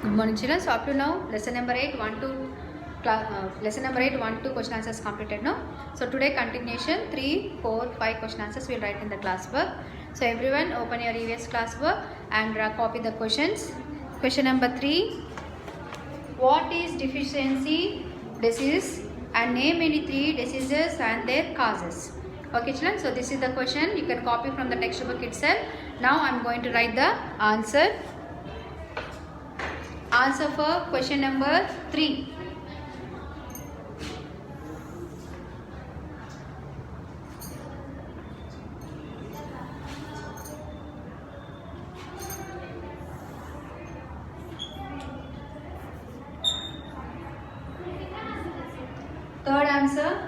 Good morning, children. So up to now, lesson number 8, 1 to lesson number 8, 1 to question answers completed now. So today continuation 3, 4, 5 question answers we'll write in the class book. So everyone open your EVS class book and copy the questions. Question number 3. What is deficiency disease and name any 3 diseases and their causes. Okay children, so this is the question. You can copy from the textbook itself. Now I am going to write the answer. Answer for question number 3. Third answer.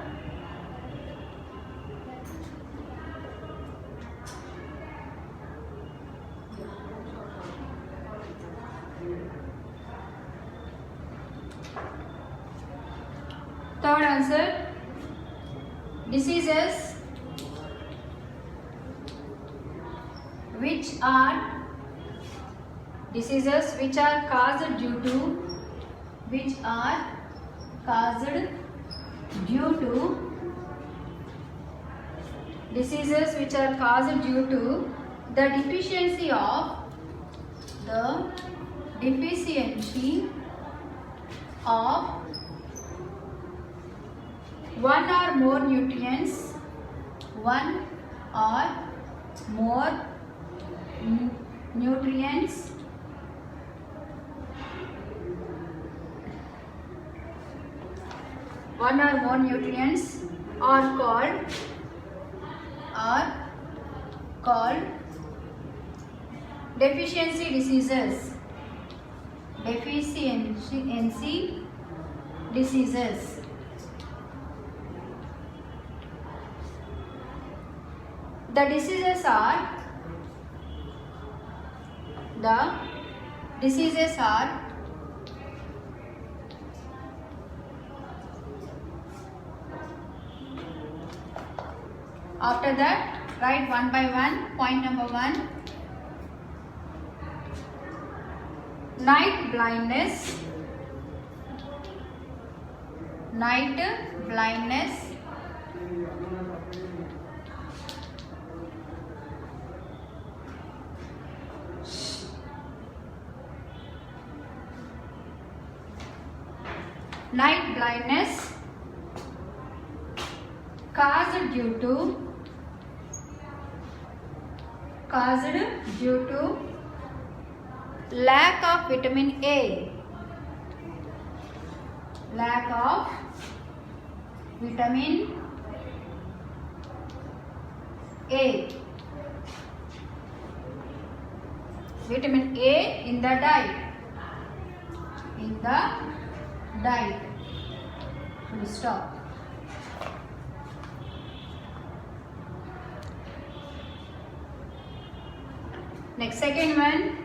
Third answer, diseases which are caused due to diseases which are caused due to the deficiency of one or more nutrients, one or more nutrients are called deficiency diseases. The diseases are after that write one by one. Point number 1, night blindness, night blindness caused due to lack of vitamin A. Vitamin A in the diet. Full stop. Next, second one,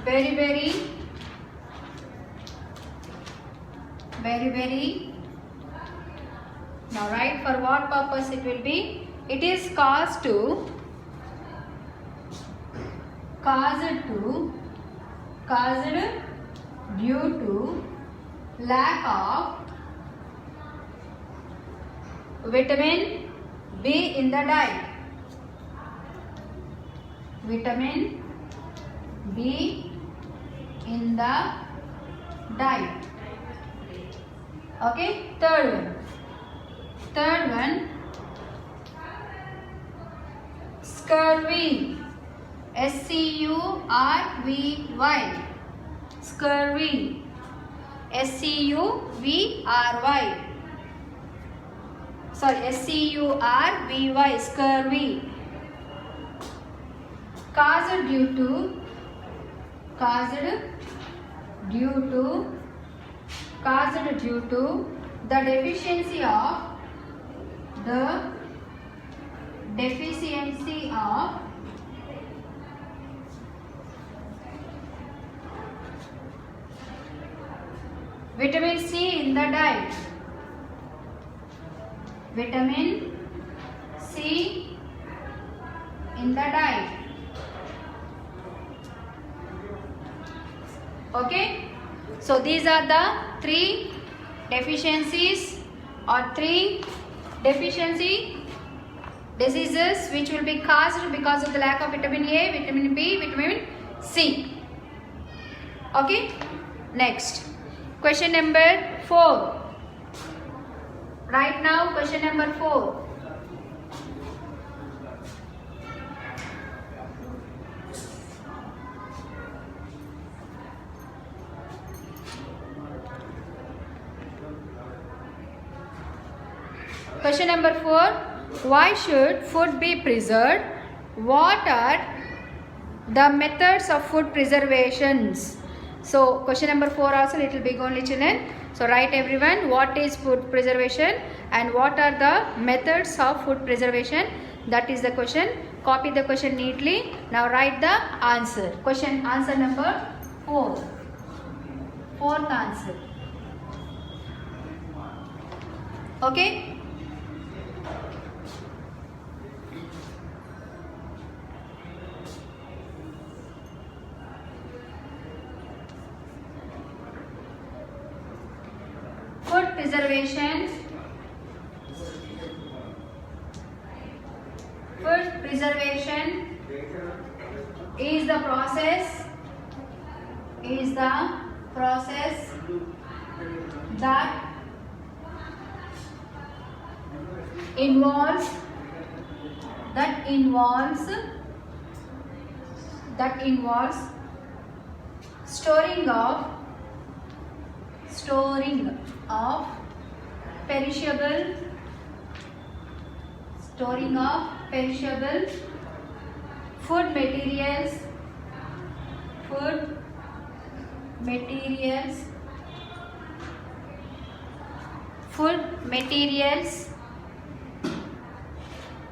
very. Now write for what purpose it will be. It is caused due to lack of vitamin B in the diet. Okay, third one, scurvy, scurvy, scurvy, caused due to the deficiency of vitamin C in the diet. Vitamin C in the diet. Okay. So these are the three deficiencies or three deficiency diseases which will be caused because of the lack of vitamin A, vitamin B, vitamin C. Okay. Next. Question number 4. Right now, question number 4. Question number 4. Why should food be preserved? What are the methods of food preservations? So question number 4 also little big only children. So write everyone what is food preservation and what are the methods of food preservation. That is the question. Copy the question neatly. Now write the answer. Question answer number 4. Fourth answer. Okay. Food preservation. Food preservation is the process that involves storing of perishable food materials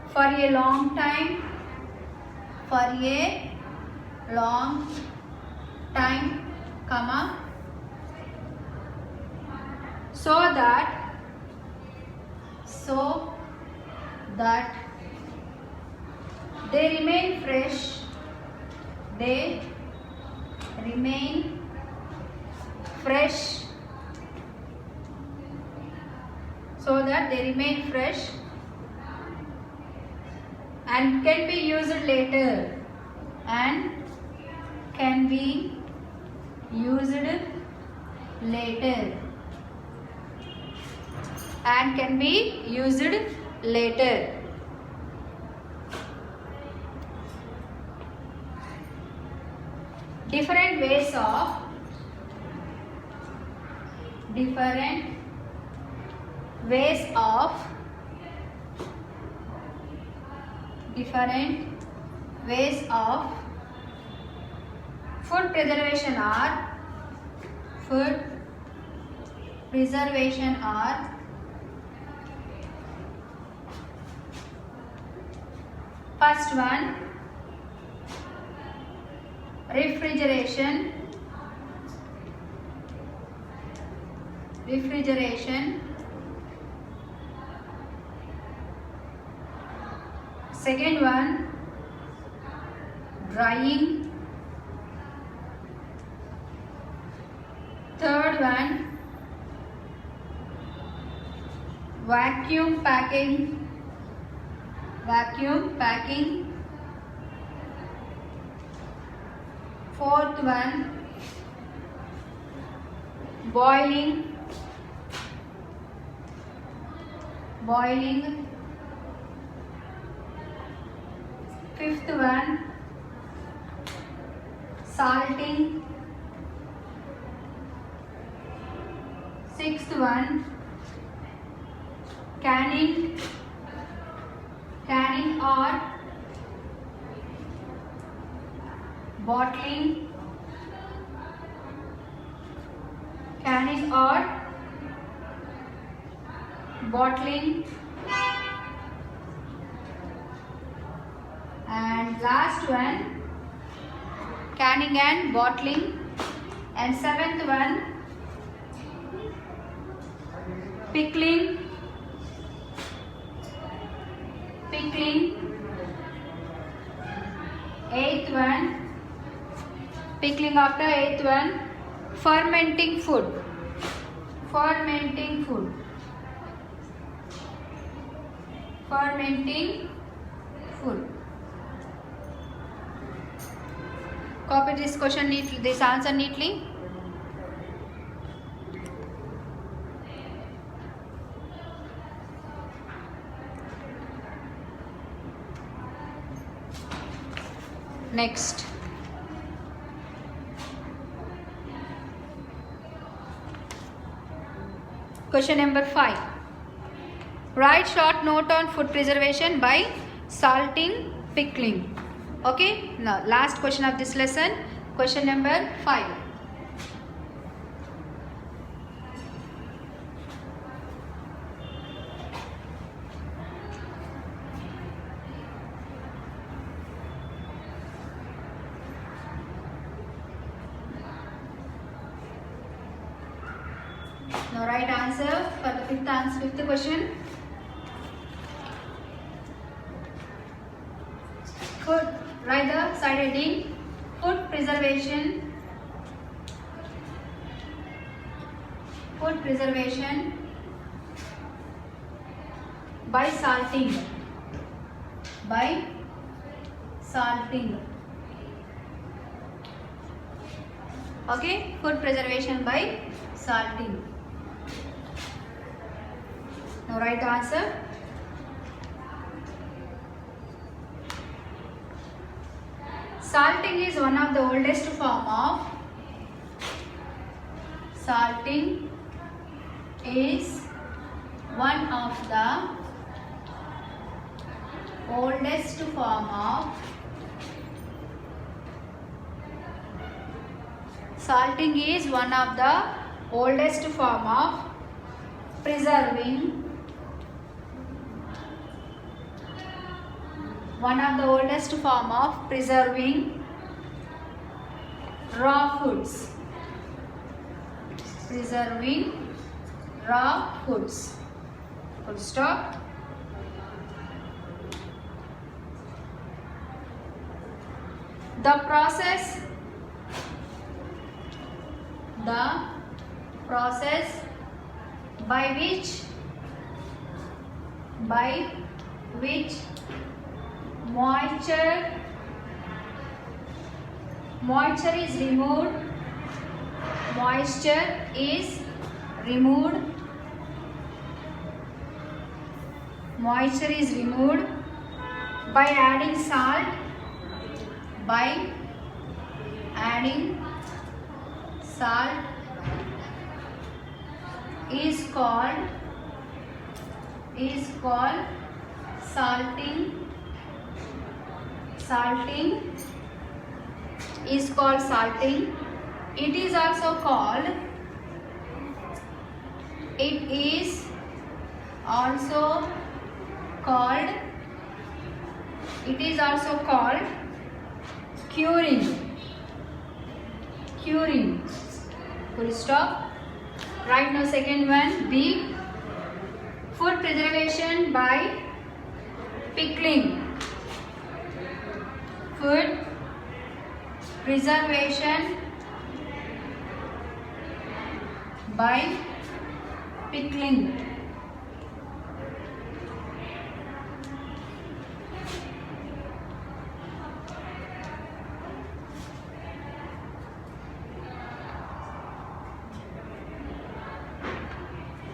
for a long time, comma, so that they remain fresh, and can be used later, Different ways of food preservation are first one, refrigeration. Second one, drying. Third one, vacuum packing. Fourth one, boiling. Fifth one, salting. Sixth one, canning or bottling. And last one, canning and bottling. And seventh one, pickling. Eighth one, pickling after eighth one, fermenting food. Fermenting food. Fermenting food. Copy this question neatly, this answer neatly. Next. Question number 5. Write short note on food preservation by salting, pickling. Okay, now last question of this lesson, question number 5. Now write answer for the fifth question. Food. Write the side heading. Food preservation. Food preservation by salting. By salting. Okay. Food preservation by salting. Now write the answer. Salting is one of the oldest form of salting is one of the oldest form of salting is one of the oldest form of preserving raw foods. Preserving raw foods. Full stop. The process by which moisture is removed by adding salt is called salting is called salting. It is also called curing. Full stop. Right now second one, B. Food preservation by pickling. Food preservation by pickling.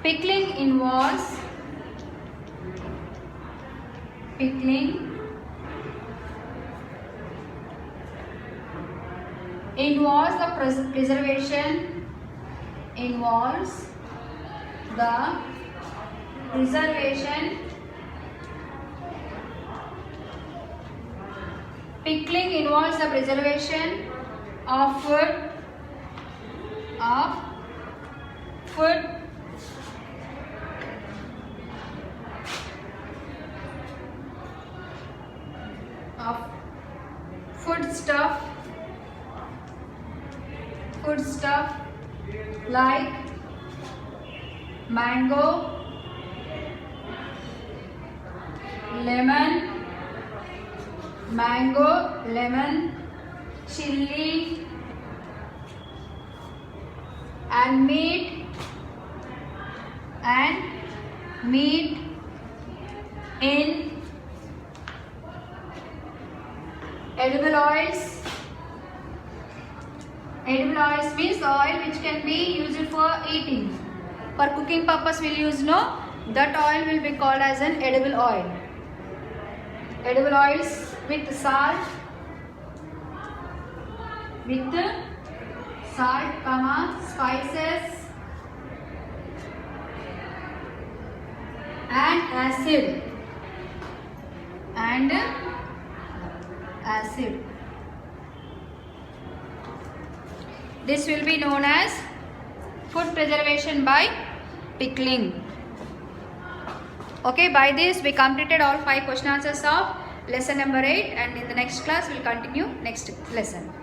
Pickling involves the preservation. Pickling involves the preservation of food foodstuff like mango, lemon, chili, and meat in edible oils. Edible oils means the oil which can be used for eating. For cooking purpose we'll use no. That oil will be called as an edible oil. Edible oils with salt, spices and acid. This will be known as food preservation by pickling. Okay, by this we completed all 5 question answers of lesson number 8, and in the next class we'll continue next lesson.